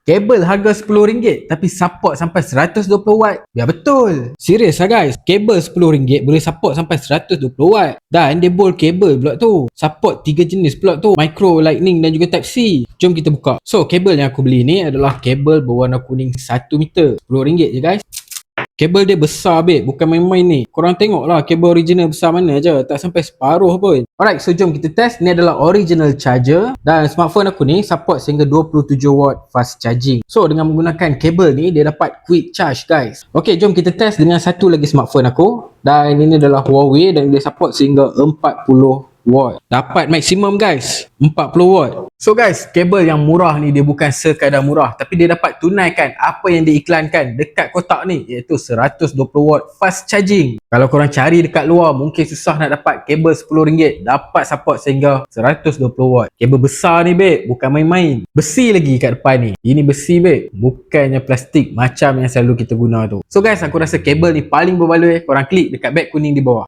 Kabel harga RM10 tapi support sampai 120 watt. Ya betul. Serius lah guys. Kabel RM10 boleh support sampai 120 watt. Dan dia bolt kabel pula tu. Support 3 jenis pula tu. Micro, lightning dan juga type C. Jom kita buka. So kabel yang aku beli ni adalah kabel berwarna kuning 1 meter. RM10 je guys. Kabel dia besar babe, bukan main-main ni. Korang tengok lah kabel original besar mana je, tak sampai separuh pun. Alright, so jom kita test. Ni adalah original charger dan smartphone aku ni support sehingga 27 watt fast charging. So dengan menggunakan kabel ni dia dapat quick charge guys. Ok, jom kita test dengan satu lagi smartphone aku. Dan ini adalah Huawei dan dia support sehingga 40 watt. Dapat maksimum guys 40 watt. So guys, kabel yang murah ni dia bukan sekadar murah, tapi dia dapat tunaikan apa yang diiklankan dekat kotak ni, iaitu 120 watt fast charging. Kalau korang cari dekat luar mungkin susah nak dapat kabel RM10 dapat support sehingga 120 watt. Kabel besar ni babe, bukan main-main. Besi lagi kat depan ni. Ini besi babe, bukannya plastik macam yang selalu kita guna tu. So guys, aku rasa kabel ni paling berbaloi. Korang klik dekat beg kuning di bawah.